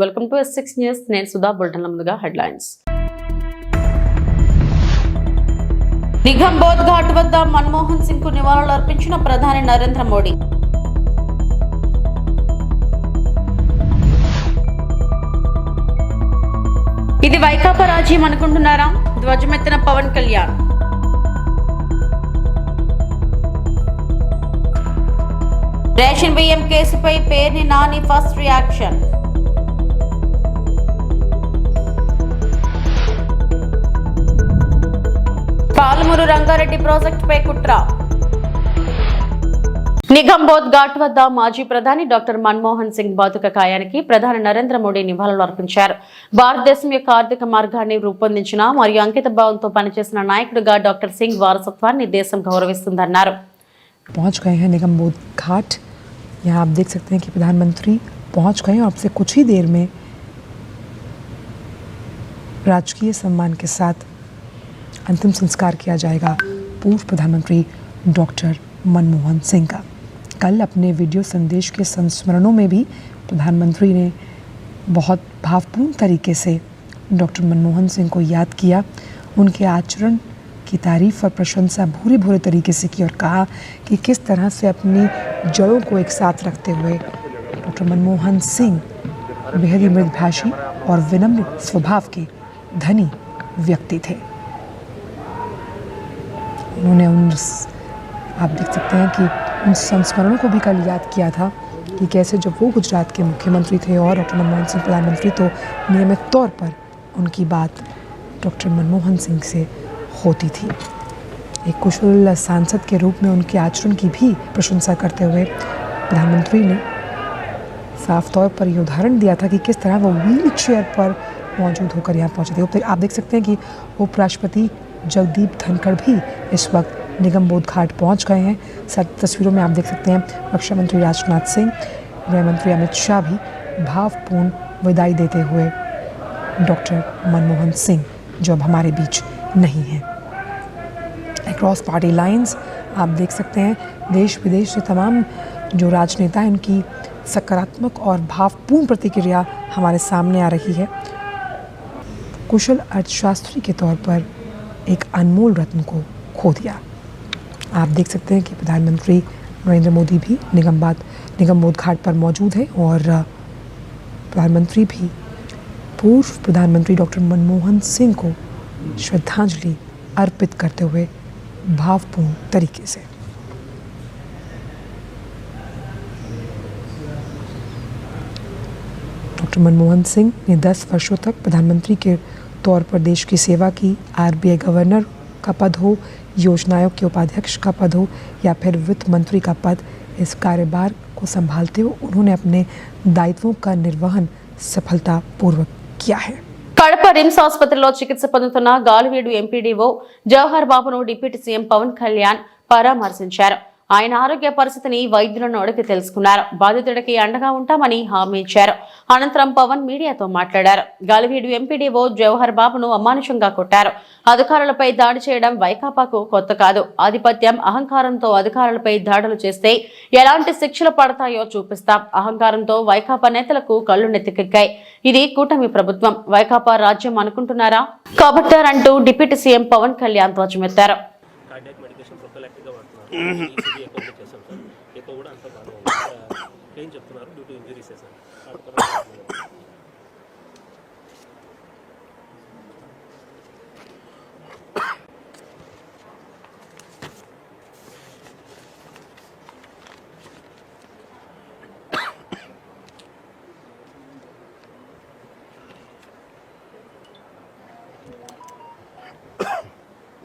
Welcome to S6 news. నేను సుధా. బులెటిన్ల ముందుగా headlines. Nigambodh ghat వద్ద మన్మోహన్ సింగ్ కు నివాళులు అర్పించిన ప్రధాని నరేంద్ర మోడీ. ఇది వైకాపా రాజ్యం అనుకుంటున్నారా? ధ్వజమెత్తిన పవన్ కళ్యాణ్. రేషన్ బియ్యం కేసుపై పేర్ని నాని ఫస్ట్ రియాక్షన్. పాలమూరు రంగారెడ్డి ప్రాజెక్టుపై కుట్ర. నిగంబోధ్ ఘాట్ వద్ద మాజీ ప్రధాని డాక్టర్ మన్మోహన్ సింగ్ భౌతిక కాయానికి ప్రధాని నరేంద్ర మోడీ నివాళులు అర్పించారు. భారతదేశం యొక్క ఆర్థిక మార్గాన్ని రూపొందించిన మరియు అంకిత భావంతో పనిచేసిన నాయకుడిగా డాక్టర్ సింగ్ వారసత్వాన్ని దేశం గౌరవిస్తుందన్నారు. पहुंच गए हैं निगमबोध घाट. यहाँ आप देख सकते हैं कि प्रधानमंत्री पहुंच गए और अब से कुछ ही देर में राजकीय सम्मान के साथ अंतिम संस्कार किया जाएगा पूर्व प्रधानमंत्री डॉक्टर मनमोहन सिंह का. कल अपने वीडियो संदेश के संस्मरणों में भी प्रधानमंत्री ने बहुत भावपूर्ण तरीके से डॉक्टर मनमोहन सिंह को याद किया, उनके आचरण की तारीफ और प्रशंसा भूरे भूरे तरीके से की और कहा कि किस तरह से अपनी जड़ों को एक साथ रखते हुए डॉक्टर मनमोहन सिंह बेहद ही मृदुभाषी और विनम्र स्वभाव के धनी व्यक्ति थे. उन्होंने आप देख सकते हैं कि उन संस्मरणों को भी कल याद किया था कि कैसे जब वो गुजरात के मुख्यमंत्री थे और डॉक्टर मनमोहन सिंह प्रधानमंत्री, तो नियमित तौर पर उनकी बात डॉक्टर मनमोहन सिंह से होती थी. एक कुशल सांसद के रूप में उनके आचरण की भी प्रशंसा करते हुए प्रधानमंत्री ने साफ तौर पर ये उदाहरण दिया था कि किस तरह वो व्हील चेयर पर मौजूद होकर यहाँ पहुँचे थे. आप देख सकते हैं कि उपराष्ट्रपति जगदीप धनखड़ भी इस वक्त निगमबोध घाट पहुँच गए हैं. तस्वीरों में आप देख सकते हैं रक्षा मंत्री राजनाथ सिंह, गृह मंत्री अमित शाह भी भावपूर्ण विदाई देते हुए डॉक्टर मनमोहन सिंह जो अब हमारे बीच नहीं हैं. अक्रॉस पार्टी लाइंस आप देख सकते हैं देश विदेश से तमाम जो राजनेता हैं उनकी सकारात्मक और भावपूर्ण प्रतिक्रिया हमारे सामने आ रही है. कुशल अर्थशास्त्री के तौर पर एक अनमोल रत्न को खो दिया. आप देख सकते हैं कि प्रधानमंत्री नरेंद्र मोदी भी निगमबोध घाट पर मौजूद हैं और प्रधानमंत्री भी पूर्व प्रधानमंत्री डॉक्टर मनमोहन सिंह को श्रद्धांजलि अर्पित करते हुए भावपूर्ण तरीके से. डॉक्टर मनमोहन सिंह ने 10 वर्षों तक प्रधानमंत्री के तौर पर देश की सेवा की. RBI गवर्नर का पद हो, योजना आयोग के उपाध्यक्ष का पद हो या फिर वित्त मंत्री का पद, इस कार्यभार को संभालते हुए उन्होंने अपने दायित्वों का निर्वहन सफलतापूर्वक किया है. కడప రిమ్స్ ఆసుపత్రిలో చికిత్స పొందుతున్న గాలివీడు ఎంపీడీఓ జవహర్ బాబును డిప్యూటీ సీఎం పవన్ కళ్యాణ్ పరామర్శించారు. ఆయన ఆరోగ్య పరిస్థితిని వైద్యులను అడిగి తెలుసుకున్నారు. బాధితుడికి అండగా ఉంటామని హామీ ఇచ్చారు. అనంతరం పవన్ మీడియాతో మాట్లాడారు. గాలివీడు ఎంపీడీఓ జవహర్ బాబును అమానుషంగా కొట్టారు. అధికారులపై దాడి చేయడం వైకాపాకు కొత్త కాదు. ఆధిపత్యం, అహంకారంతో అధికారులపై దాడులు చేస్తే ఎలాంటి శిక్షలు పడతాయో చూపిస్తాం. అహంకారంతో వైకాపా నేతలకు కళ్ళు నెత్తికెక్కాయి. ఇది కూటమి ప్రభుత్వం, వైకాపా రాజ్యం అనుకుంటున్నారా కాబట్టారంటూ డిప్యూటీ సీఎం పవన్ కళ్యాణ్ ధ్వజమెత్తారు.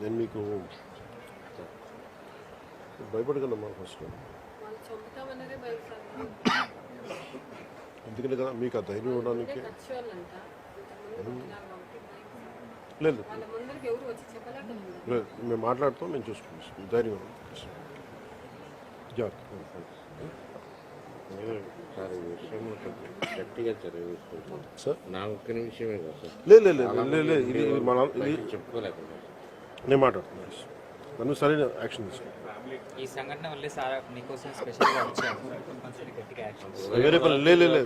నేను మీకు భయపడగలమ్మా ఫస్ట్, ఎందుకంటే కదా మీకు ఆ ధైర్యం ఇవ్వడానికి. లేదు మేము మాట్లాడుతాం, మేము చూసుకుంటాం. ధైర్యం సార్. లేదు ఇది మన చెప్పుకోలేకుండా నేను మాట్లాడుతున్నాను. దాన్ని సరైన యాక్షన్ తీసుకోండి. ఈ సంఘటన వల్లే సార్ మీకోసం స్పెషల్గా వచ్చాము, కొంచెం గట్టిగా యాక్షన్. వేరే పని లేదు.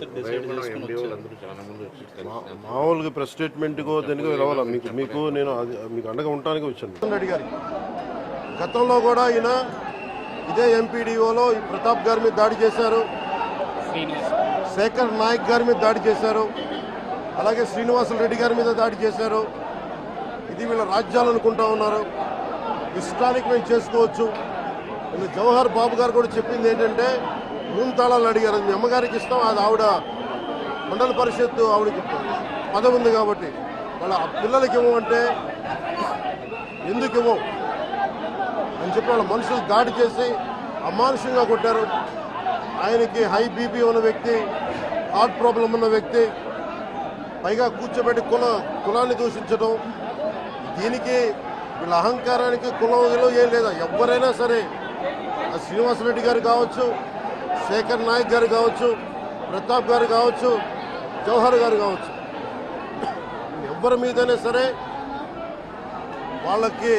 మామూలుగా ప్రెస్ స్టేట్మెంట్కో దేనికో వెళ్ళాలా మీకు నేను మీకు అండగా ఉండటానికి వచ్చాను. రెడ్డి గారి గతంలో కూడా ఈయన ఇదే ఎంపీడీఓలో ప్రతాప్ గారి మీద దాడి చేశారు, శేఖర్ నాయక్ గారి మీద దాడి చేశారు, అలాగే శ్రీనివాసులు రెడ్డి గారి మీద దాడి చేశారు. ఇది వీళ్ళ రాజ్యాలు అనుకుంటా ఉన్నారు. ఇష్టానికి మేము చేసుకోవచ్చు. నేను జవహర్ బాబు గారు కూడా చెప్పింది ఏంటంటే రూమ్ తాళాలు అడిగారు, అది మీ అమ్మగారికి ఇస్తాం, అది ఆవిడ మండల పరిషత్తు ఆవిడకి పదవి ఉంది కాబట్టి వాళ్ళ పిల్లలకి ఇవ్వమంటే ఎందుకు ఇవ్వం అని చెప్పి వాళ్ళ మనుషులు దాడి చేసి అమానుషంగా కొట్టారు. ఆయనకి హై బీపీ ఉన్న వ్యక్తి, హార్ట్ ప్రాబ్లం ఉన్న వ్యక్తి, పైగా కూర్చోబెట్టి కులాన్ని దూషించడం. దీనికి వీళ్ళ అహంకారానికి కులం ఏం లేదా. ఎవరైనా సరే శ్రీనివాసరెడ్డి గారు కావచ్చు, శేఖర్ నాయక్ గారు కావచ్చు, ప్రతాప్ గారు కావచ్చు, జవహర్ గారు కావచ్చు, ఎవరి మీదైనా సరే వాళ్ళకి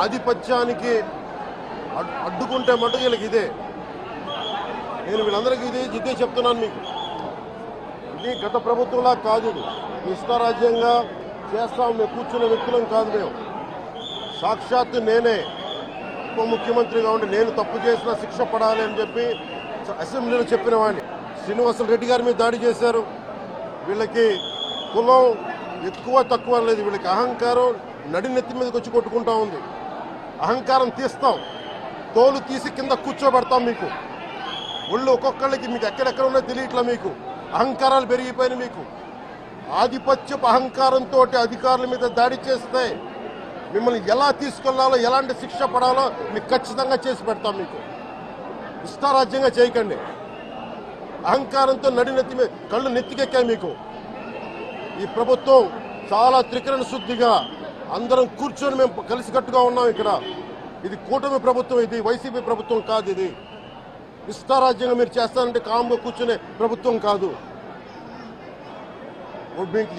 ఆధిపత్యానికి అడ్డుకుంటే మటుకు వీళ్ళకి ఇదే. నేను వీళ్ళందరికీ ఇదే చెప్తున్నాను మీకు. ఇది గత ప్రభుత్వంలా కాదు. ఇది ఇష్టారాజ్యంగా చేస్తాం మేము కూర్చున్న వ్యక్తులం కాదు. మేము సాక్షాత్తు నేనే ఉప ముఖ్యమంత్రిగా ఉండి నేను తప్పు చేసిన శిక్ష పడాలి అని చెప్పి అసెంబ్లీలో చెప్పిన వాడిని. శ్రీనివాసులు రెడ్డి గారి మీద దాడి చేశారు. వీళ్ళకి కులం ఎక్కువ తక్కువ లేదు, వీళ్ళకి అహంకారం నడినెత్తి మీదకి వచ్చి కొట్టుకుంటా ఉంది. అహంకారం తీస్తాం, తోలు తీసి కింద కూర్చోబెడతాం. మీకు ఒళ్ళు ఒక్కొక్కళ్ళకి మీకు ఎక్కడెక్కడ ఉన్నో తెలియట్లా. మీకు అహంకారాలు పెరిగిపోయినాయి. మీకు ఆధిపత్యపు అహంకారంతో అధికారుల మీద దాడి చేస్తే మిమ్మల్ని ఎలా తీసుకెళ్లాలో, ఎలాంటి శిక్ష పడాలో మీకు ఖచ్చితంగా చేసి పెడతాం. మీకు ఇష్టారాజ్యంగా చేయకండి. అహంకారంతో నడినెత్తి మీద కళ్ళు నెత్తికెక్కాయి మీకు. ఈ ప్రభుత్వం చాలా త్రికరణ శుద్ధిగా అందరం కూర్చొని మేము కలిసికట్టుగా ఉన్నాం ఇక్కడ. ఇది కూటమి ప్రభుత్వం, ఇది వైసీపీ ప్రభుత్వం కాదు. ఇది ఇష్టారాజ్యంగా మీరు చేస్తారంటే కామ్గా కూర్చునే ప్రభుత్వం కాదు. మీకు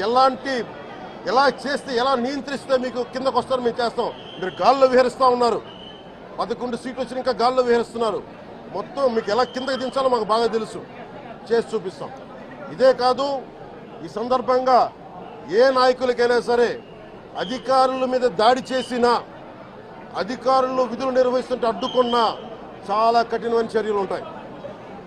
ఎలా చేస్తే, ఎలా నియంత్రిస్తే మీకు కిందకు వస్తారో మేము చేస్తాం. మీరు గాల్లో విహరిస్తూ ఉన్నారు. 11 సీట్లు వచ్చి ఇంకా గాల్లో విహరిస్తున్నారు. మొత్తం మీకు ఎలా కిందకి దించాలో మాకు బాగా తెలుసు, చేసి చూపిస్తాం. ఇదే కాదు, ఈ సందర్భంగా ఏ నాయకులకైనా సరే అధికారుల మీద దాడి చేసినా, అధికారులు విధులు నిర్వహిస్తుంటే అడ్డుకున్నా చాలా కఠినమైన చర్యలు ఉంటాయి.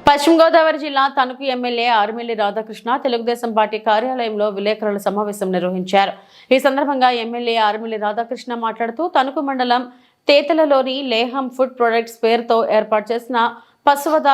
పశ్చిమ గోదావరి జిల్లా తణుకు ఎమ్మెల్యే ఆర్మిల్లి రాధాకృష్ణ తెలుగుదేశం పార్టీ కార్యాలయంలో విలేకరుల సమావేశం నిర్వహించారు. ఈ సందర్భంగా ఎమ్మెల్యే ఆర్మిల్లి రాధాకృష్ణ మాట్లాడుతూ తణుకు మండలం తేతలలోని లేహం ఫుడ్ ప్రొడక్ట్స్ పేరుతో ఏర్పాటు చేసిన పశువధ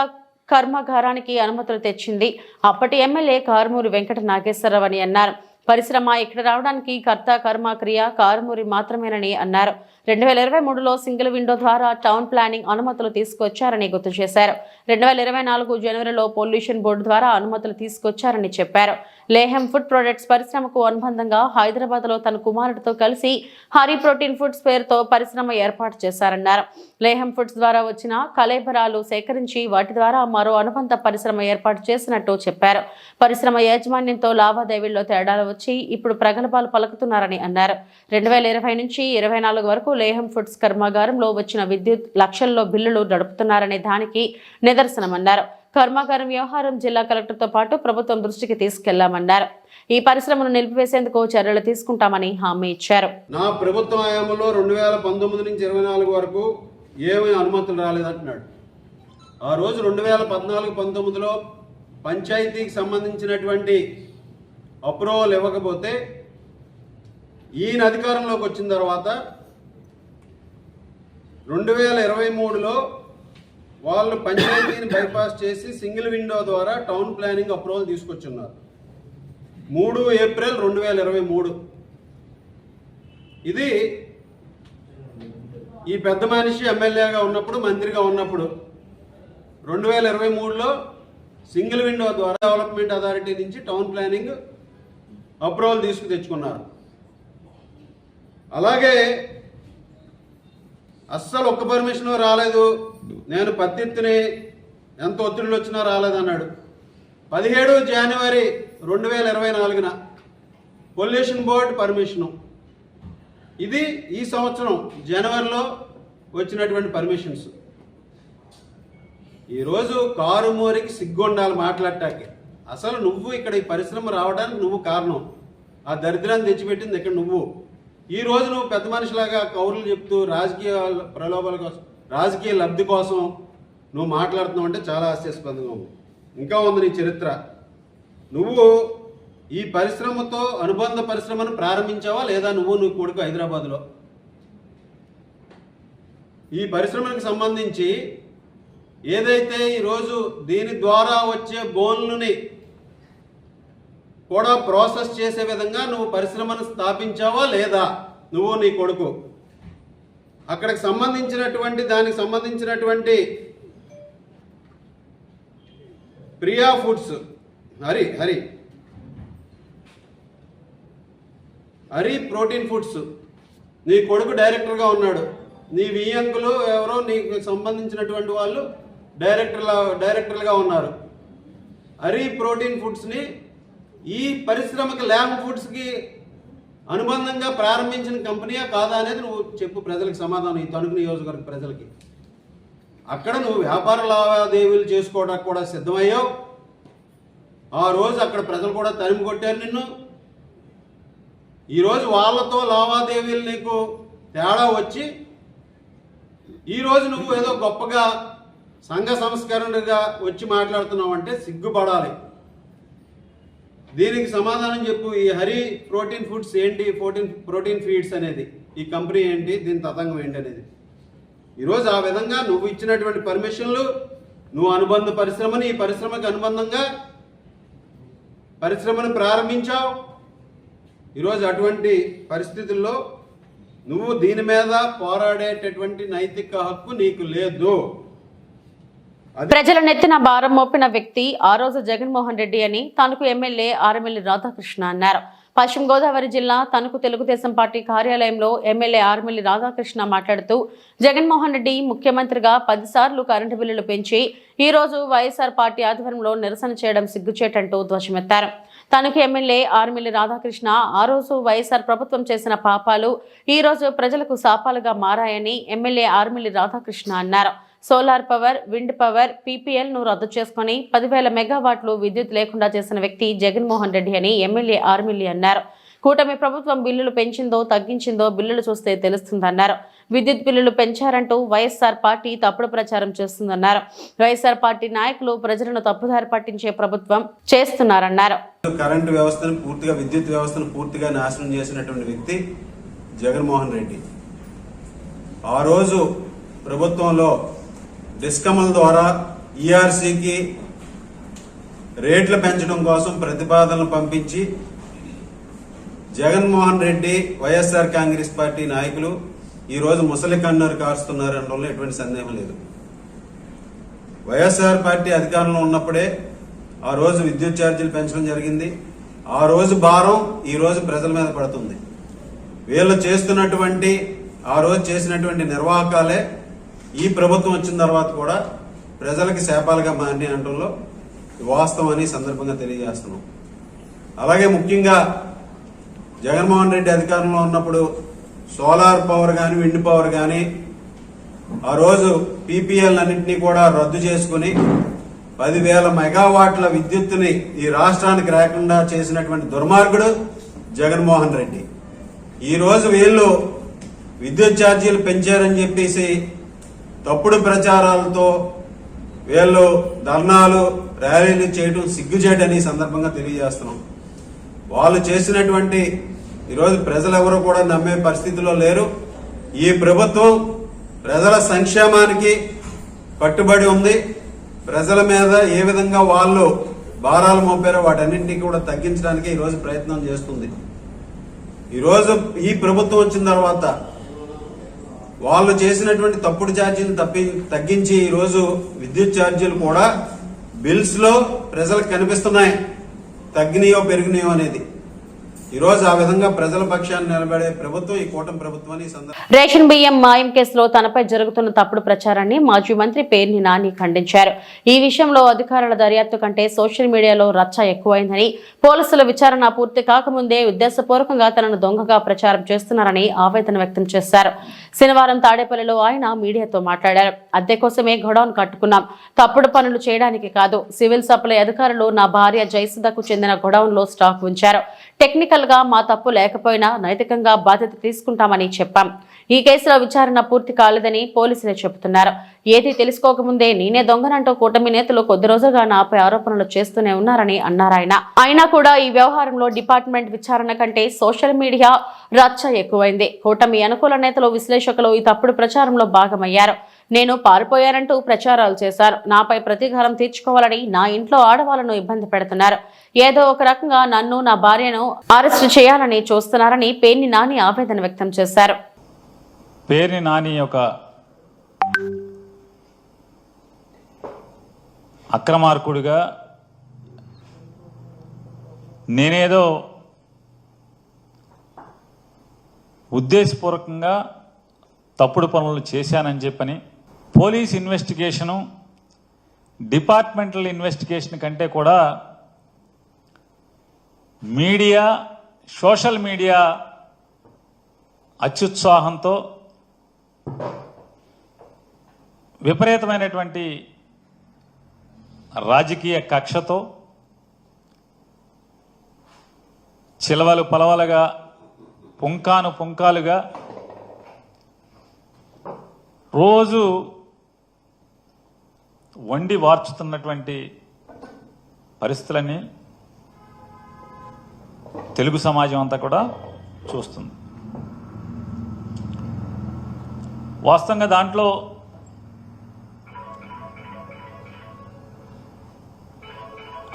కర్మాగారానికి అనుమతులు తెచ్చింది అప్పటి ఎమ్మెల్యే కారుమూరి వెంకట నాగేశ్వరరావు అని అన్నారు. పరిశ్రమ ఇక్కడ రావడానికి కర్త కర్మ క్రియ కారుమూరి మాత్రమేనని అన్నారు. 2023లో సింగిల్ విండో ద్వారా టౌన్ ప్లానింగ్ అనుమతులు తీసుకొచ్చారని గుర్తు చేశారు. 2024 జనవరిలో పొల్యూషన్ బోర్డు ద్వారా అనుమతులు తీసుకొచ్చారని చెప్పారు. లేహం ఫుడ్ ప్రొడక్ట్స్ పరిశ్రమకు అనుబంధంగా హైదరాబాద్లో తన కుమారుడితో కలిసి హరి ప్రోటీన్ ఫుడ్స్ పేరుతో పరిశ్రమ ఏర్పాటు చేశారన్నారు. లేహం ఫుడ్స్ ద్వారా వచ్చిన కళేబరాలు సేకరించి వాటి ద్వారా మరో అనుబంధ పరిశ్రమ ఏర్పాటు చేసినట్టు చెప్పారు. పరిశ్రమ యాజమాన్యంతో లావాదేవీల్లో తేడాలు వచ్చి ఇప్పుడు ప్రగల్భాలు పలుకుతున్నారని అన్నారు. 2020 నుంచి 2024 వరకు లేహం ఫుడ్స్ కర్మాగారంలో వచ్చిన విద్యుత్ లక్షల్లో బిల్లులు నడుపుతున్నారనే దానికి నిదర్శనమన్నారు. కర్మాగారం వ్యవహారం జిల్లా కలెక్టర్తో పాటు ప్రభుత్వం దృష్టికి తీసుకెళ్లామన్నారు. ఈ పరిశ్రమను నిలిపివేసేందుకు చర్యలు తీసుకుంటామని హామీ ఇచ్చారు. నా ప్రభుత్వ హయాంలో 2019 నుంచి 2024 వరకు ఏమీ అనుమతులు రాలేదంటున్నాడు. ఆ రోజు 2014-19లో పంచాయతీకి సంబంధించినటువంటి అప్రూవల్ ఇవ్వకపోతే ఈయన అధికారంలోకి వచ్చిన తర్వాత 2023లో వాళ్ళు పంచాయతీని బైపాస్ చేసి సింగిల్ విండో ద్వారా టౌన్ ప్లానింగ్ అప్రూవల్ తీసుకొచ్చున్నారు. 3 ఏప్రిల్ 2023. ఇది ఈ పెద్ద మనిషి ఎమ్మెల్యేగా ఉన్నప్పుడు, మంత్రిగా ఉన్నప్పుడు 2023లో సింగిల్ విండో ద్వారా డెవలప్మెంట్ అథారిటీ నుంచి టౌన్ ప్లానింగ్ అప్రూవల్ తెచ్చుకున్నారు. అలాగే అస్సలు ఒక్క పర్మిషన్ రాలేదు, నేను పత్తిని ఎంత ఒత్తిడిలు వచ్చినా రాలేదన్నాడు. 17 జనవరి 2024 పొల్యూషన్ బోర్డు పర్మిషను. ఇది ఈ సంవత్సరం జనవరిలో వచ్చినటువంటి పర్మిషన్స్. ఈరోజు కారు మోరికి సిగ్గుండాలి మాట్లాడటానికి. అసలు నువ్వు ఇక్కడ ఈ పరిశ్రమ రావడానికి నువ్వు కారణం. ఆ దరిద్రాన్ని తెచ్చిపెట్టింది ఇక్కడ నువ్వు. ఈ రోజు నువ్వు పెద్ద మనిషిలాగా కౌరులు చెప్తూ రాజకీయ ప్రలోభాల కోసం, రాజకీయ లబ్ధి కోసం నువ్వు మాట్లాడుతున్నావు అంటే చాలా హాస్యాస్పదంగా ఉంది. ఇంకా ఉంది నీ చరిత్ర. నువ్వు ఈ పరిశ్రమతో అనుబంధ పరిశ్రమను ప్రారంభించావా లేదా? నువ్వు కొడుకు హైదరాబాద్లో ఈ పరిశ్రమకు సంబంధించి ఏదైతే ఈరోజు దీని ద్వారా వచ్చే బోన్లని కూడా ప్రాసెస్ చేసే విధంగా నువ్వు పరిశ్రమను స్థాపించావా లేదా? నువ్వు నీ కొడుకు అక్కడికి సంబంధించినటువంటి దానికి సంబంధించినటువంటి Priya foods Hari protein foods నీ కొడుకు డైరెక్టర్గా ఉన్నాడు. నీ వియ్యంకులు ఎవరో నీకు సంబంధించినటువంటి వాళ్ళు డైరెక్టర్లుగా ఉన్నారు. హరి ప్రోటీన్ ఫుడ్స్ని ఈ పరిశ్రమకి ల్యామ్ ఫుడ్స్కి అనుబంధంగా ప్రారంభించిన కంపెనీయా కాదా అనేది నువ్వు చెప్పు ప్రజలకు సమాధానం. ఈ తణుకు నియోజకవర్గ ప్రజలకి అక్కడ నువ్వు వ్యాపార లావాదేవీలు చేసుకోవడానికి కూడా సిద్ధమయ్యావు. ఆ రోజు అక్కడ ప్రజలు కూడా తరిమి కొట్టారు నిన్ను. ఈరోజు వాళ్ళతో లావాదేవీలు నీకు తేడా వచ్చి ఈరోజు నువ్వు ఏదో గొప్పగా సంఘ సంస్కరణగా వచ్చి మాట్లాడుతున్నావు అంటే సిగ్గుపడాలి. దీనికి సమాధానం చెప్పు. ఈ హరి ప్రోటీన్ ఫుడ్స్ ఏంటి? ప్రోటీన్ ఫీడ్స్ అనేది ఈ కంపెనీ ఏంటి? దీని తతంగం ఏంటి అనేది ఈరోజు ఆ విధంగా నువ్వు ఇచ్చినటువంటి పర్మిషన్లు, నువ్వు అనుబంధ పరిశ్రమని ఈ పరిశ్రమకు అనుబంధంగా పరిశ్రమను ప్రారంభించావు. ఈరోజు అటువంటి పరిస్థితుల్లో నువ్వు దీని మీద పోరాడేటటువంటి నైతిక హక్కు నీకు లేదు. ప్రజల నెత్తిన భారం మోపిన వ్యక్తి ఆ రోజు జగన్మోహన్ రెడ్డి అని తణుకు ఎమ్మెల్యే ఆర్మిల్లి రాధాకృష్ణ అన్నారు. పశ్చిమ గోదావరి జిల్లా తణుకు తెలుగుదేశం పార్టీ కార్యాలయంలో ఎమ్మెల్యే ఆర్మిల్లి రాధాకృష్ణ మాట్లాడుతూ జగన్మోహన్ రెడ్డి ముఖ్యమంత్రిగా 10 సార్లు కరెంటు బిల్లులు పెంచి ఈ రోజు వైఎస్ఆర్ పార్టీ ఆధ్వర్యంలో నిరసన చేయడం సిగ్గుచేటంటూ ధ్వజమెత్తారు. తణుకు ఎమ్మెల్యే ఆర్మిల్లి రాధాకృష్ణ ఆ రోజు వైఎస్ఆర్ ప్రభుత్వం చేసిన పాపాలు ఈ రోజు ప్రజలకు శాపాలుగా మారాయని ఎమ్మెల్యే ఆర్మిల్లి రాధాకృష్ణ అన్నారు. Solar power, wind power, PPL ను రద్దు చేసుకుని 10,000 మెగావాట్లు విద్యుత్ లేకుండా చేసిన వ్యక్తి జగన్మోహన్ రెడ్డి అని ఎమ్మెల్యే ఆర్మిల్లి అన్నారు. కూటమి ప్రభుత్వం బిల్లులు పెంచిందో తగ్గించిందో బిల్లులు చూస్తే తెలుస్తుందన్నారు. విద్యుత్ బిల్లులు పెంచారంటూ వైఎస్ఆర్ పార్టీ తప్పుడు ప్రచారం చేస్తుందన్నారు. వైఎస్ఆర్ పార్టీ నాయకులు ప్రజలను తప్పుదారి పట్టించే ప్రభుత్వం చేస్తున్నారన్నారు. కరెంటు వ్యవస్థను పూర్తిగా, విద్యుత్ వ్యవస్థను పూర్తిగా నాశనం చేసినటువంటి వ్యక్తి జగన్మోహన్ రెడ్డి. ఆ రోజు ప్రభుత్వంలో డిస్కమ్ల ద్వారా ఈఆర్సీకి రేట్లు పెంచడం కోసం ప్రతిపాదనలు పంపించి జగన్మోహన్ రెడ్డి, వైఎస్ఆర్ కాంగ్రెస్ పార్టీ నాయకులు ఈరోజు ముసలి కన్నీరు కారుస్తున్నారు అనడంలో ఎటువంటి సందేహం లేదు. వైఎస్ఆర్ పార్టీ అధికారంలో ఉన్నప్పుడే ఆ రోజు విద్యుత్ ఛార్జీలు పెంచడం జరిగింది. ఆ రోజు భారం ఈ రోజు ప్రజల మీద పడుతుంది. వీళ్ళు చేస్తున్నటువంటి ఆ రోజు చేసినటువంటి నిర్వాహకాలే ఈ ప్రభుత్వం వచ్చిన తర్వాత కూడా ప్రజలకి శాపాలుగా మారి అనడంలో వాస్తవం అని సందర్భంగా తెలియజేస్తున్నాం. అలాగే ముఖ్యంగా జగన్మోహన్ రెడ్డి అధికారంలో ఉన్నప్పుడు సోలార్ పవర్ కానీ, విండ్ పవర్ కానీ ఆ రోజు పీపీఎల్ అన్నింటినీ కూడా రద్దు చేసుకుని 10,000 మెగావాట్ల విద్యుత్తుని ఈ రాష్ట్రానికి రాకుండా చేసినటువంటి దుర్మార్గుడు జగన్మోహన్ రెడ్డి. ఈ రోజు వీళ్ళు విద్యుత్ ఛార్జీలు పెంచారని చెప్పేసి తప్పుడు ప్రచారాలతో వీళ్ళు ధర్నాలు, ర్యాలీలు చేయడం సిగ్గుచేటని సందర్భంగా తెలియజేస్తున్నాం. వాళ్ళు చేసినటువంటి ఈరోజు ప్రజలెవరూ కూడా నమ్మే పరిస్థితిలో లేరు. ఈ ప్రభుత్వం ప్రజల సంక్షేమానికి కట్టుబడి ఉంది. ప్రజల మీద ఏ విధంగా వాళ్ళు భారాలు మోపారో వాటన్నింటినీ కూడా తగ్గించడానికి ఈరోజు ప్రయత్నం చేస్తుంది. ఈరోజు ఈ ప్రభుత్వం వచ్చిన తర్వాత వాళ్ళు చేసినటువంటి తప్పుడు ఛార్జీలు తగ్గించి ఈరోజు విద్యుత్ ఛార్జీలు కూడా బిల్స్ లో ప్రజలకు కనిపిస్తున్నాయి, తగ్గినాయో పెరిగినాయో అనేది. ఈరోజు ఆ విధంగా ప్రజల పక్షాన్ని నిలబడే ప్రభుత్వం ఈ కూటమి ప్రభుత్వం అని రేషన్ బియ్యం మాయం కేసులో తనపై జరుగుతున్న తప్పుడు ప్రచారాన్ని మాజీ మంత్రి పేర్ని నాని ఖండించారు. ఈ విషయంలో అధికారుల దర్యాప్తు కంటే సోషల్ మీడియాలో రచ్చ ఎక్కువైందని, పోలీసుల విచారణ పూర్తి కాకముందే ఉద్దేశపూర్వకంగా తనను దొంగగా ప్రచారం చేస్తున్నారని ఆవేదన వ్యక్తం చేశారు. శనివారం తాడేపల్లిలో ఆయన మీడియాతో మాట్లాడారు. అద్దె కోసమే గొడౌన్ కట్టుకున్నాం, తప్పుడు పనులు చేయడానికి కాదు. సివిల్ సప్లై అధికారులు నా భార్య జయసుధకు చెందిన గొడౌన్ లో స్టాక్ ఉంచారు. టెక్నికల్ గా మా తప్పు లేకపోయినా నైతికంగా బాధ్యత తీసుకుంటామని చెప్పాం. ఈ కేసులో విచారణ పూర్తి కాలేదని పోలీసులే చెబుతున్నారు. ఏది తెలుసుకోకముందే నేనే దొంగనంటూ కూటమి నేతలు కొద్ది రోజులుగా నాపై ఆరోపణలు చేస్తూనే ఉన్నారని అన్నారాయన. అయినా కూడా ఈ వ్యవహారంలో డిపార్ట్మెంట్ విచారణ కంటే సోషల్ మీడియా రచ్చ ఎక్కువైంది. కూటమి అనుకూల నేతలు, విశ్లేషకులు ఈ తప్పుడు ప్రచారంలో భాగమయ్యారు. నేను పారిపోయానంటూ ప్రచారాలు చేశారు. నాపై ప్రతీకారం తీర్చుకోవాలని నా ఇంట్లో ఆడవాళ్లను ఇబ్బంది పెడుతున్నారు. ఏదో ఒక రకంగా నన్ను, నా భార్యను అరెస్టు చేయాలని చూస్తున్నారని పేర్ని నాని ఆవేదన వ్యక్తం చేశారు. పేర్ని నాని ఒక అక్రమార్కుడిగా నేనేదో ఉద్దేశపూర్వకంగా తప్పుడు పనులు చేశానని చెప్పని పోలీస్ ఇన్వెస్టిగేషను, డిపార్ట్మెంటల్ ఇన్వెస్టిగేషన్ కంటే కూడా మీడియా, సోషల్ మీడియా అత్యుత్సాహంతో విపరీతమైనటువంటి రాజకీయ కక్షతో చిలవలు పలవలుగా పుంకాలుగా రోజు వండి వార్చుతున్నటువంటి పరిస్థితులని తెలుగు సమాజం అంతా కూడా చూస్తుంది. వాస్తవంగా దాంట్లో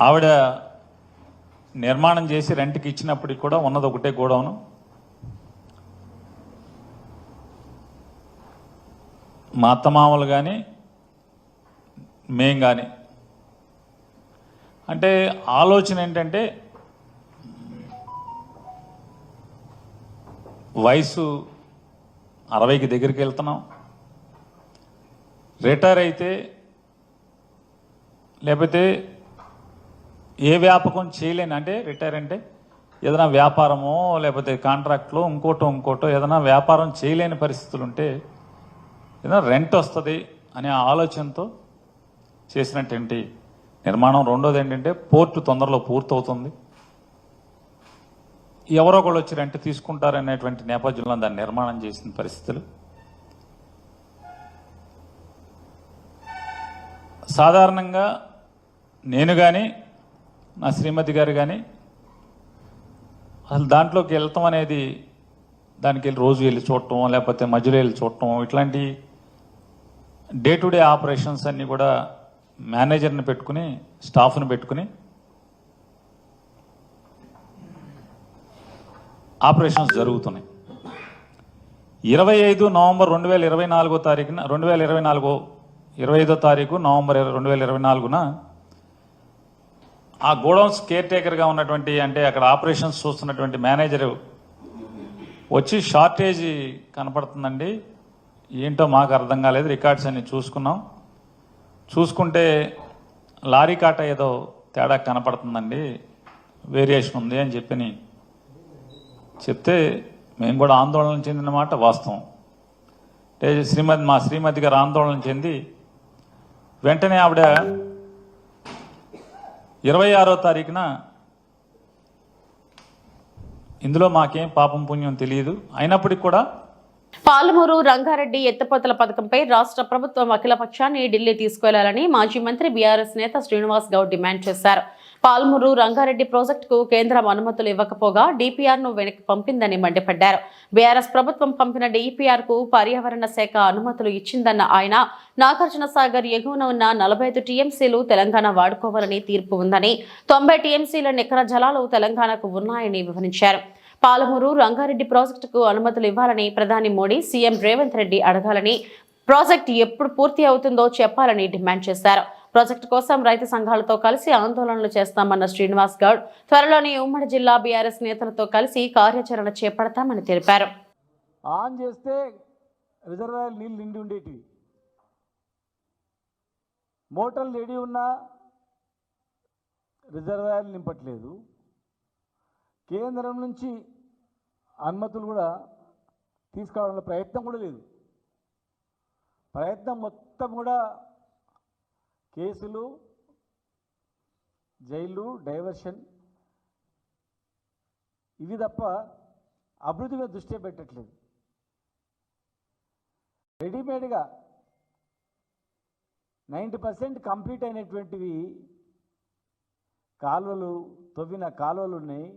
ఆవిడ నిర్మాణం చేసి రెంట్కి ఇచ్చినప్పటికి కూడా ఉన్నది ఒకటే గోడౌను. మా అత్తమామలు కానీ మేం కానీ అంటే ఆలోచన ఏంటంటే వయసు 60కి దగ్గరికి వెళ్తున్నాం, రిటైర్ అయితే లేకపోతే ఏ వ్యాపకం చేయలేని, అంటే రిటైర్ అంటే ఏదైనా వ్యాపారమో లేకపోతే కాంట్రాక్ట్లో ఇంకోటో ఏదైనా వ్యాపారం చేయలేని పరిస్థితులు ఉంటే ఏదైనా రెంట్ వస్తుంది అనే ఆలోచనతో చేసినటువంటి నిర్మాణం. రెండోది ఏంటంటే పోర్టు తొందరలో పూర్తవుతుంది, ఎవరో ఒకళ్ళు వచ్చి రెంట్ తీసుకుంటారనేటువంటి నేపథ్యంలో దాన్ని నిర్మాణం చేసిన పరిస్థితులు. సాధారణంగా నేను కానీ నా శ్రీమతి గారు కానీ అసలు దాంట్లోకి వెళ్తాం అనేది, దానికి వెళ్ళి రోజు వెళ్ళి చూడటం లేకపోతే మధ్యలో వెళ్ళి చూడటం, ఇట్లాంటి డే టు డే ఆపరేషన్స్ అన్నీ కూడా మేనేజర్ని పెట్టుకుని, స్టాఫ్ని పెట్టుకుని ఆపరేషన్స్ జరుగుతున్నాయి. 25 నవంబర్ 2024 తారీఖున 25వ తారీఖు నవంబర్ 2024న ఆ గోడౌన్స్ కేర్ టేకర్గా ఉన్నటువంటి, అంటే అక్కడ ఆపరేషన్స్ చూస్తున్నటువంటి మేనేజరు వచ్చి షార్టేజ్ కనపడుతుందండి, ఏంటో మాకు అర్థం కాలేదు, రికార్డ్స్ అన్ని చూసుకున్నాం, చూసుకుంటే లారీ కాట ఏదో తేడా కనపడుతుందండి, వేరియేషన్ ఉంది అని చెప్పని చెప్తే మేము కూడా ఆందోళన చెందిన మాట వాస్తవం. అంటే మా శ్రీమతి గారు ఆందోళన చెంది వెంటనే ఆవిడ 26వ తారీఖున ఇందులో మాకేం పాపం పుణ్యం తెలియదు అయినప్పటికీ కూడా పాలమూరు రంగారెడ్డి ఎత్తిపోతల పథకంపై రాష్ట్ర ప్రభుత్వం అఖిలపక్షాన్ని ఢిల్లీ తీసుకెళ్లాలని మాజీ మంత్రి బీఆర్ఎస్ నేత శ్రీనివాస్ గౌడ్ డిమాండ్ చేశారు. పాలమూరు రంగారెడ్డి ప్రాజెక్టుకు కేంద్రం అనుమతులు ఇవ్వకపోగా డీపీఆర్ ను వెనక్కి పంపిందని మండిపడ్డారు. బీఆర్ఎస్ ప్రభుత్వం పంపిన డీపీఆర్ కు పర్యావరణ శాఖ అనుమతులు ఇచ్చిందన్న ఆయన, నాగార్జున సాగర్ ఎగువన ఉన్న 45 టీఎంసీలు తెలంగాణ వాడుకోవాలని తీర్పు ఉందని, 90 టీఎంసీల నికర జలాలు తెలంగాణకు ఉన్నాయని వివరించారు. పాలమూరు రంగారెడ్డి ప్రాజెక్టుకు అనుమతులు ఇవ్వాలని ప్రధాని మోడీ, సీఎం రేవంత్ రెడ్డి అడగాలని, ప్రాజెక్టు ఎప్పుడు పూర్తి అవుతుందో చెప్పాలని డిమాండ్ చేశారు. ప్రాజెక్టు కోసం రైతు సంఘాలతో కలిసి ఆందోళనలు చేస్తామన్న శ్రీనివాస్ గౌడ్ త్వరలోనే ఉమ్మడి జిల్లా బీఆర్ఎస్ నేతలతో కలిసి కార్యాచరణ చేపడతామని తెలిపారు. ఆన్ చేస్తే రిజర్వాయర్ నీళ్ళు నిండి ఉండేటివి, మోటార్లు రెడీ ఉన్నా రిజర్వాయర్లు నింపట్లేదు. కేంద్రం నుంచి అనుమతులు కూడా తీసుకురావడంలో ప్రయత్నం కూడా లేదు. ప్రయత్నం మొత్తం కూడా కేసులు, జైలు, డైవర్షన్ ఇవి తప్ప అభివృద్ధి మీద దృష్టి పెట్టట్లేదు. రెడీమేడ్గా 90% కంప్లీట్ అయినటువంటివి కాలువలు, తవ్విన కాలువలు ఉన్నాయి,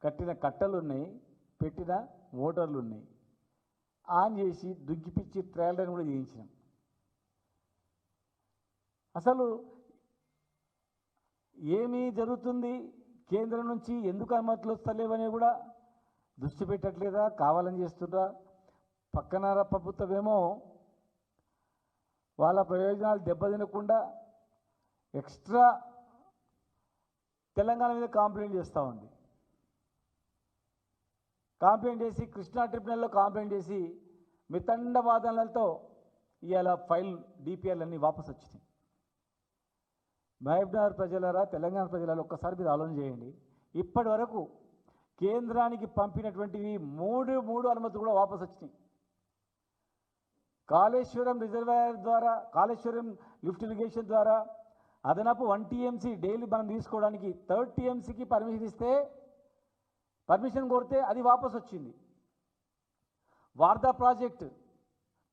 కట్టిన కట్టలు ఉన్నాయి, పెట్టిన మోటార్లు ఉన్నాయి. ఆన్ చేసి దుగ్గిపిచ్చి ట్రయల్ రన్ కూడా చేయించినాం. అసలు ఏమీ జరుగుతుంది, కేంద్రం నుంచి ఎందుకు అనుమతులు వస్తలేవని కూడా దృష్టి పెట్టట్లేదా, కావాలని చేస్తుందా? పక్కన ప్రభుత్వమేమో వాళ్ళ ప్రయోజనాలు దెబ్బతినకుండా ఎక్స్ట్రా తెలంగాణ మీద కాంప్లైంట్ చేస్తూ ఉంది. కాంప్లైంట్ చేసి కృష్ణా ట్రిబ్యునల్లో కాంప్లైంట్ చేసి మితండ వాదనలతో ఇవాళ ఫైల్ డిపిఎల్ అన్నీ వాపసు వచ్చినాయి. మహబూబ్నగర్ ప్రజలారా, తెలంగాణ ప్రజలారా, ఒక్కసారి మీరు ఆలోచన చేయండి. ఇప్పటి వరకు కేంద్రానికి పంపినటువంటివి మూడు అనుమతులు కూడా వాపసు వచ్చినాయి. కాళేశ్వరం రిజర్వాయర్ ద్వారా, కాళేశ్వరం లిఫ్ట్ ఇరిగేషన్ ద్వారా అదనపు 1 TMC డైలీ మనం తీసుకోవడానికి 3rd TMCకి పర్మిషన్ ఇస్తే, పర్మిషన్ కోరితే అది వాపసు వచ్చింది. వార్దా ప్రాజెక్ట్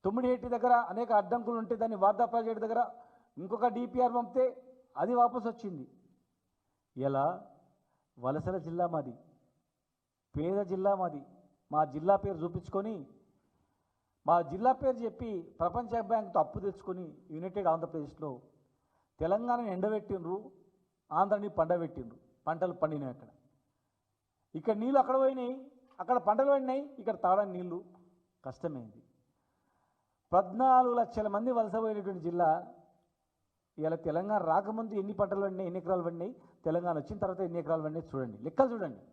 తుమ్మిడిహెట్టి దగ్గర అనేక అడ్డంకులు ఉంటే దాన్ని వార్దా ప్రాజెక్ట్ దగ్గర ఇంకొక డిపిఆర్ పంపితే అది వాపసు వచ్చింది. ఇలా వలసల జిల్లా మాది, పేద జిల్లా మాది. మా జిల్లా పేరు చూపించుకొని, మా జిల్లా పేరు చెప్పి ప్రపంచ బ్యాంకుతో అప్పు తెచ్చుకొని యునైటెడ్ ఆంధ్రప్రదేశ్లో తెలంగాణని ఎండబెట్టిండ్రు, ఆంధ్రని పండబెట్టిండ్రు. పంటలు పండినాయి అక్కడ. ఇక్కడ నీళ్ళు అక్కడ పోయినాయి, అక్కడ పంటలు పండినాయి, ఇక్కడ తాగడానికి నీళ్ళు కష్టమైంది. 14 లక్షల మంది వలసపోయినటువంటి జిల్లా. ఇలా తెలంగాణ రాకముందు ఎన్ని పంటలు పండినాయి, ఎన్ని ఎకరాలు పండినాయి, తెలంగాణ వచ్చిన తర్వాత ఎన్ని ఎకరాలు పండినాయి చూడండి, లెక్కలు చూడండి.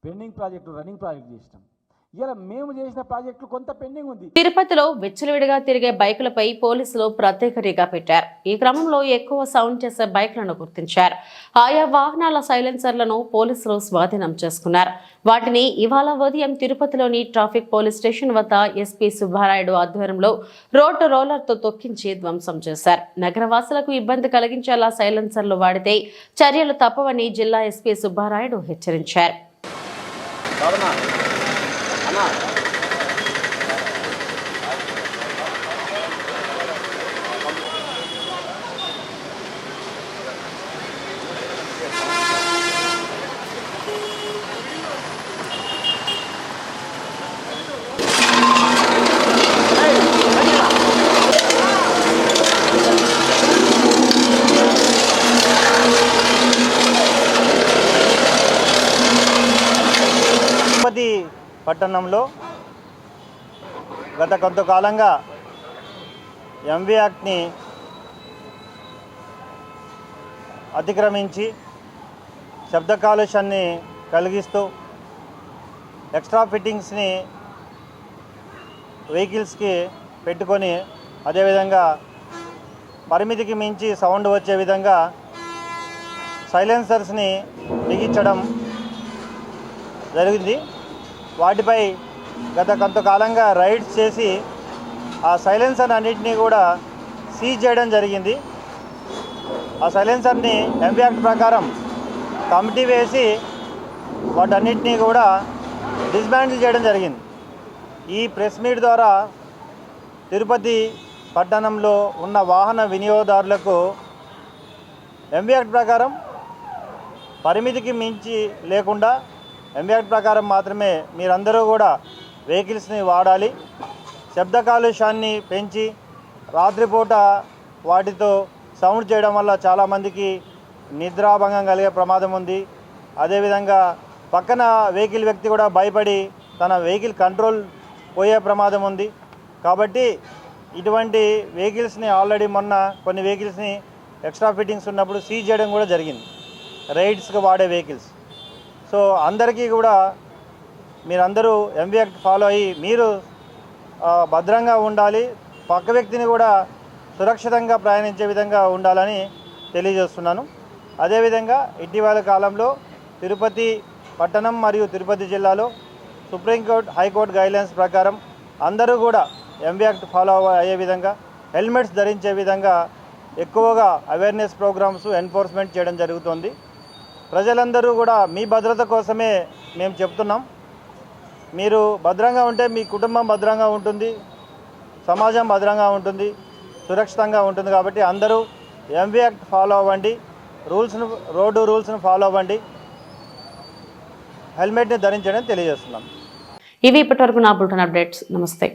పెండింగ్ ప్రాజెక్టు, రన్నింగ్ ప్రాజెక్టు చేసినాం. ఇలా మేము చేసిన ప్రాజెక్టులు కొంత పెండింగ్ ఉంది. తిరుపతిలో విచ్చలవిడిగా తిరిగే బైకులపై పోలీసులు ప్రత్యేక నిఘా పెట్టారు. ఈ క్రమంలో ఎక్కువ సౌండ్ చేసే బైకులను గుర్తించారు. ఆయా వాహనాల సైలెన్సర్లను పోలీసులు స్వాధీనం చేసుకున్నారు. వాటిని ఇవాళ ఉదయం తిరుపతిలోని ట్రాఫిక్ పోలీస్ స్టేషన్ వద్ద ఎస్పీ సుబ్బారాయుడు ఆధ్వర్యంలో రోడ్డు రోలర్తో తొక్కించి ధ్వంసం చేశారు. నగరవాసులకు ఇబ్బంది కలిగించేలా సైలెన్సర్లు వాడితే చర్యలు తప్పవని జిల్లా ఎస్పీ సుబ్బారాయుడు హెచ్చరించారు. తిరుపతి పట్టణంలో గత కొంతకాలంగా ఎంవి యాక్ట్ని అతిక్రమించి శబ్ద కాలుష్యాన్ని కలిగిస్తూ ఎక్స్ట్రా ఫిట్టింగ్స్ని వెహికల్స్కి పెట్టుకొని, అదేవిధంగా పరిమితికి మించి సౌండ్ వచ్చే విధంగా సైలెన్సర్స్ని బిగించడం జరిగింది. వాటిపై గత కొంతకాలంగా రైడ్స్ చేసి ఆ సైలెన్సర్ అన్నింటినీ కూడా సీజ్ చేయడం జరిగింది. ఆ సైలెన్సర్ని ఎంవి యాక్ట్ ప్రకారం కమిటీ వేసి వాటన్నిటినీ కూడా డిస్మాంటిల్ చేయడం జరిగింది. ఈ ప్రెస్ మీట్ ద్వారా తిరుపతి పట్టణంలో ఉన్న వాహన వినియోగదారులకు ఎంవి యాక్ట్ ప్రకారం పరిమితికి మించి లేకుండా ఎంవి యాక్ట్ ప్రకారం మాత్రమే మీరందరూ కూడా వెహికల్స్ని వాడాలి. శబ్ద కాలుష్యాన్ని పెంచి రాత్రిపూట వాటితో సౌండ్ చేయడం వల్ల చాలామందికి నిద్రాభంగం కలిగే ప్రమాదం ఉంది. అదేవిధంగా పక్కన వెహికల్ వ్యక్తి కూడా భయపడి తన వెహికల్ కంట్రోల్ పోయే ప్రమాదం ఉంది. కాబట్టి ఇటువంటి వెహికల్స్ని ఆల్రెడీ మొన్న కొన్ని వెహికల్స్ని ఎక్స్ట్రా ఫిట్టింగ్స్ ఉన్నప్పుడు సీజ్ చేయడం కూడా జరిగింది, రైడ్స్కి వాడే వెహికల్స్. సో అందరికీ కూడా మీరందరూ ఎంవీ యాక్ట్ ఫాలో అయ్యి మీరు భద్రంగా ఉండాలి, పక్క వ్యక్తిని కూడా సురక్షితంగా ప్రయాణించే విధంగా ఉండాలని తెలియజేస్తున్నాను. అదేవిధంగా ఇటీవల కాలంలో తిరుపతి పట్టణం మరియు తిరుపతి జిల్లాలో సుప్రీంకోర్టు హైకోర్టు గైడ్లైన్స్ ప్రకారం అందరూ కూడా ఎంవీ యాక్ట్ ఫాలో అయ్యే విధంగా హెల్మెట్స్ ధరించే విధంగా ఎక్కువగా అవేర్నెస్ ప్రోగ్రామ్స్ ఎన్ఫోర్స్మెంట్ చేయడం జరుగుతుంది. ప్రజలందరూ కూడా మీ భద్రత కోసమే మేము చెప్తున్నాం. మీరు భద్రంగా ఉంటే మీ కుటుంబం భద్రంగా ఉంటుంది, సమాజం భద్రంగా ఉంటుంది, సురక్షితంగా ఉంటుంది. కాబట్టి అందరూ ఎంవీ యాక్ట్ ఫాలో అవ్వండి, రోడ్డు రూల్స్ను ఫాలో అవ్వండి, హెల్మెట్ని ధరించడం తెలియజేస్తున్నాం. ఇవి ఇప్పటివరకు నా బులెటిన్ అప్డేట్స్. నమస్తే.